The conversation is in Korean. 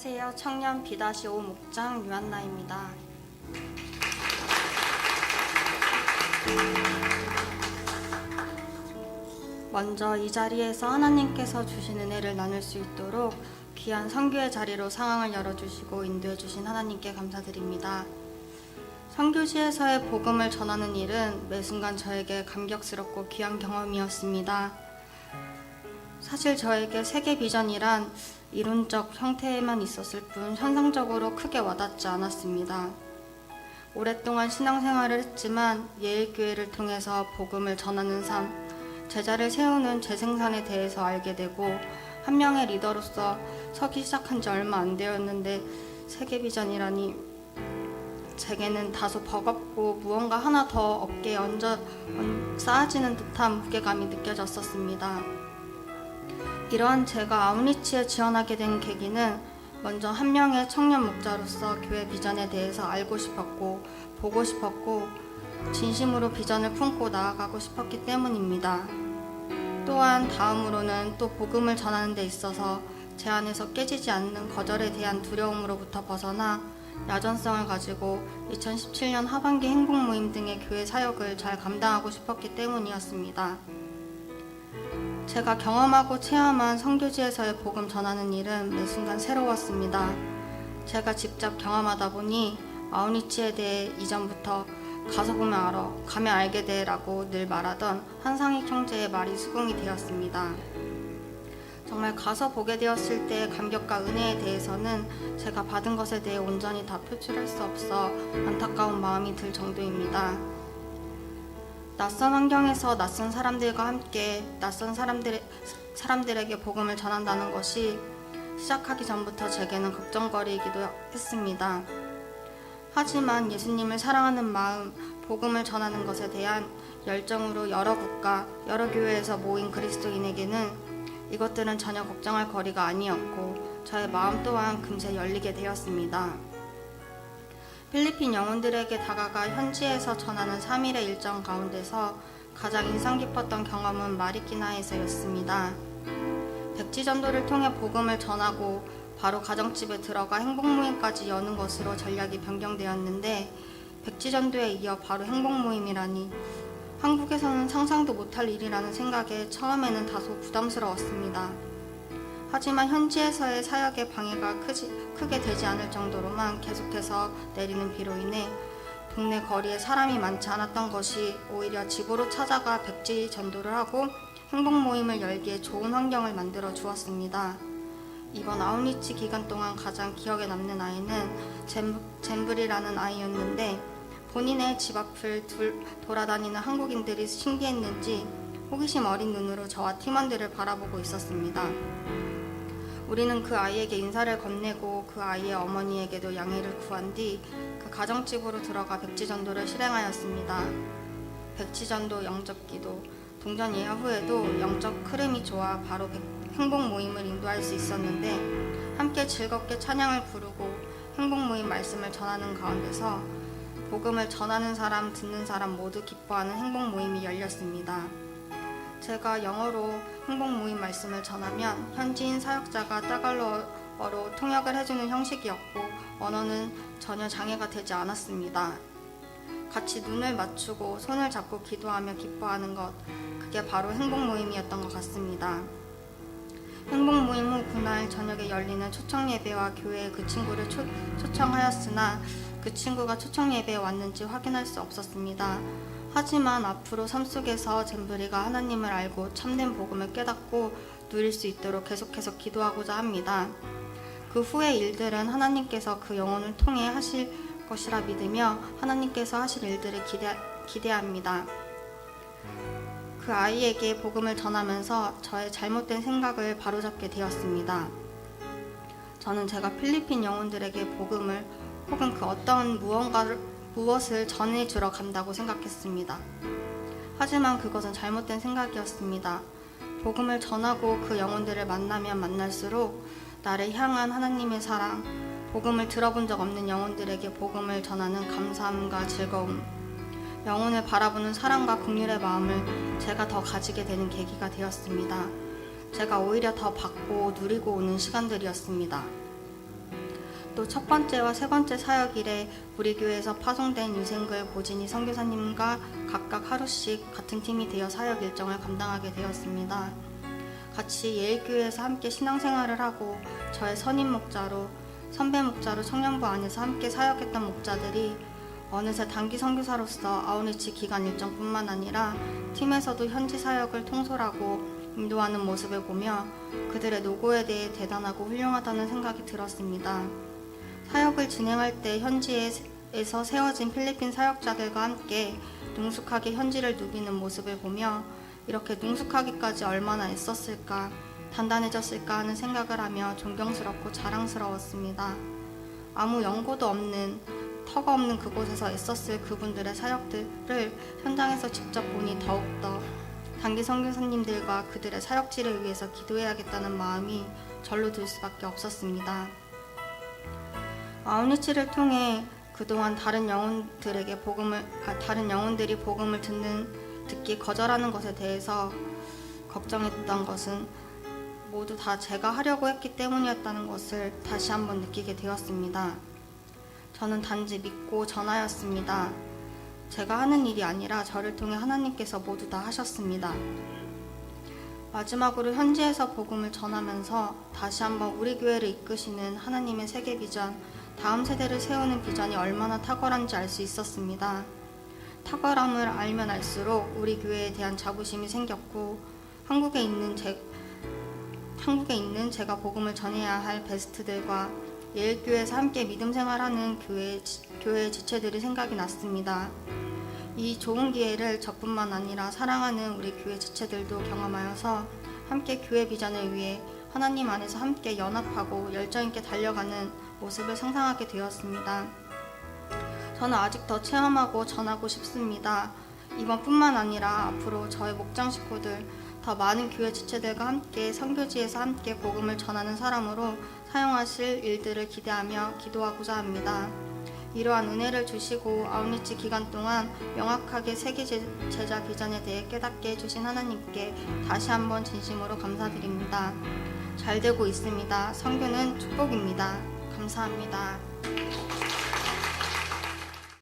안녕하세요. 청년 B-5 목장 유한나입니다. 먼저 이 자리에서 하나님께서 주신 은혜를 나눌 수 있도록 귀한 선교의 자리로 상황을 열어주시고 인도해 주신 하나님께 감사드립니다. 선교지에서의 복음을 전하는 일은 매 순간 저에게 감격스럽고 귀한 경험이었습니다. 사실 저에게 세계 비전이란 이론적 형태에만 있었을 뿐 현상적으로 크게 와닿지 않았습니다. 오랫동안 신앙생활을 했지만 예일교회를 통해서 복음을 전하는 삶, 제자를 세우는 재생산에 대해서 알게 되고 한 명의 리더로서 서기 시작한 지 얼마 안 되었는데 세계 비전이라니 제게는 다소 버겁고 무언가 하나 더 어깨에 쌓아지는 듯한 무게감이 느껴졌었습니다. 이러한 제가 아우니치에 지원하게 된 계기는 먼저 한 명의 청년 목자로서 교회 비전에 대해서 알고 싶었고 보고 싶었고 진심으로 비전을 품고 나아가고 싶었기 때문입니다. 또한 다음으로는 또 복음을 전하는 데 있어서 제 안에서 깨지지 않는 거절에 대한 두려움으로부터 벗어나 야전성을 가지고 2017년 하반기 행복모임 등의 교회 사역을 잘 감당하고 싶었기 때문이었습니다. 제가 경험하고 체험한 선교지에서의 복음 전하는 일은 매 순간 새로웠습니다. 제가 직접 경험하다 보니 아우니치에 대해 이전부터 가서 보면 알아, 가면 알게 돼 라고 늘 말하던 한상익 형제의 말이 수긍이 되었습니다. 정말 가서 보게 되었을 때의 감격과 은혜에 대해서는 제가 받은 것에 대해 온전히 다 표출할 수 없어 안타까운 마음이 들 정도입니다. 낯선 환경에서 낯선 사람들과 함께 낯선 사람들에게 복음을 전한다는 것이 시작하기 전부터 제게는 걱정거리이기도 했습니다. 하지만 예수님을 사랑하는 마음, 복음을 전하는 것에 대한 열정으로 여러 국가, 여러 교회에서 모인 그리스도인에게는 이것들은 전혀 걱정할 거리가 아니었고 저의 마음 또한 금세 열리게 되었습니다. 필리핀 영혼들에게 다가가 현지에서 전하는 3일의 일정 가운데서 가장 인상 깊었던 경험은 마리끼나에서였습니다. 백지전도를 통해 복음을 전하고 바로 가정집에 들어가 행복모임까지 여는 것으로 전략이 변경되었는데 백지전도에 이어 바로 행복모임이라니 한국에서는 상상도 못할 일이라는 생각에 처음에는 다소 부담스러웠습니다. 하지만 현지에서의 사역의 방해가 크게 되지 않을 정도로만 계속해서 내리는 비로 인해 동네 거리에 사람이 많지 않았던 것이 오히려 집으로 찾아가 백지 전도를 하고 행복 모임을 열기에 좋은 환경을 만들어 주었습니다. 이번 아웃리치 기간 동안 가장 기억에 남는 아이는 젠블이라는 아이였는데 본인의 집 앞을 돌아다니는 한국인들이 신기했는지 호기심 어린 눈으로 저와 팀원들을 바라보고 있었습니다. 우리는 그 아이에게 인사를 건네고 그 아이의 어머니에게도 양해를 구한 뒤 그 가정집으로 들어가 백지전도를 실행하였습니다. 백지전도 영접기도, 동전 예화 후에도 영적 흐름이 좋아 바로 행복 모임을 인도할 수 있었는데 함께 즐겁게 찬양을 부르고 행복 모임 말씀을 전하는 가운데서 복음을 전하는 사람, 듣는 사람 모두 기뻐하는 행복 모임이 열렸습니다. 제가 영어로 행복 모임 말씀을 전하면 현지인 사역자가 따갈로어로 통역을 해주는 형식이었고 언어는 전혀 장애가 되지 않았습니다. 같이 눈을 맞추고 손을 잡고 기도하며 기뻐하는 것, 그게 바로 행복 모임이었던 것 같습니다. 행복 모임 후 그날 저녁에 열리는 초청 예배와 교회에 그 친구를 초청하였으나 그 친구가 초청 예배에 왔는지 확인할 수 없었습니다. 하지만 앞으로 삶 속에서 젠브리가 하나님을 알고 참된 복음을 깨닫고 누릴 수 있도록 계속해서 기도하고자 합니다. 그 후의 일들은 하나님께서 그 영혼을 통해 하실 것이라 믿으며 하나님께서 하실 일들을 기대합니다. 그 아이에게 복음을 전하면서 저의 잘못된 생각을 바로잡게 되었습니다. 저는 제가 필리핀 영혼들에게 복음을 혹은 그 어떤 무엇을 전해주러 간다고 생각했습니다. 하지만 그것은 잘못된 생각이었습니다. 복음을 전하고 그 영혼들을 만나면 만날수록 나를 향한 하나님의 사랑, 복음을 들어본 적 없는 영혼들에게 복음을 전하는 감사함과 즐거움, 영혼을 바라보는 사랑과 긍휼의 마음을 제가 더 가지게 되는 계기가 되었습니다. 제가 오히려 더 받고 누리고 오는 시간들이었습니다. 또 첫 번째와 세 번째 사역일에 우리 교회에서 파송된 유생글 고진희 선교사님과 각각 하루씩 같은 팀이 되어 사역 일정을 감당하게 되었습니다. 같이 예일교회에서 함께 신앙생활을 하고 저의 선임 목자로 선배 목자로 청년부 안에서 함께 사역했던 목자들이 어느새 단기 선교사로서 아웃리치 기간 일정뿐만 아니라 팀에서도 현지 사역을 통솔하고 인도하는 모습을 보며 그들의 노고에 대해 대단하고 훌륭하다는 생각이 들었습니다. 사역을 진행할 때 현지에서 세워진 필리핀 사역자들과 함께 능숙하게 현지를 누비는 모습을 보며 이렇게 능숙하기까지 얼마나 애썼을까, 단단해졌을까 하는 생각을 하며 존경스럽고 자랑스러웠습니다. 아무 연고도 없는, 터가 없는 그곳에서 애썼을 그분들의 사역들을 현장에서 직접 보니 더욱더 단기 선교사님들과 그들의 사역지를 위해서 기도해야겠다는 마음이 절로 들 수밖에 없었습니다. 아웃리치를 통해 그동안 다른 영혼들이 복음을 듣기 거절하는 것에 대해서 걱정했던 것은 모두 다 제가 하려고 했기 때문이었다는 것을 다시 한번 느끼게 되었습니다. 저는 단지 믿고 전하였습니다. 제가 하는 일이 아니라 저를 통해 하나님께서 모두 다 하셨습니다. 마지막으로 현지에서 복음을 전하면서 다시 한번 우리 교회를 이끄시는 하나님의 세계 비전, 다음 세대를 세우는 비전이 얼마나 탁월한지 알 수 있었습니다. 탁월함을 알면 알수록 우리 교회에 대한 자부심이 생겼고 한국에 있는 제가 복음을 전해야 할 베스트들과 예일교회에서 함께 믿음 생활하는 교회 지체들이 생각이 났습니다. 이 좋은 기회를 저뿐만 아니라 사랑하는 우리 교회 지체들도 경험하여서 함께 교회 비전을 위해 하나님 안에서 함께 연합하고 열정있게 달려가는 모습을 상상하게 되었습니다. 저는 아직 더 체험하고 전하고 싶습니다. 이번뿐만 아니라 앞으로 저의 목장 식구들, 더 많은 교회 지체들과 함께 선교지에서 함께 복음을 전하는 사람으로 사용하실 일들을 기대하며 기도하고자 합니다. 이러한 은혜를 주시고 아웃리치 기간 동안 명확하게 세계 제자 비전에 대해 깨닫게 해주신 하나님께 다시 한번 진심으로 감사드립니다. 잘 되고 있습니다. 선교는 축복입니다. 감사합니다.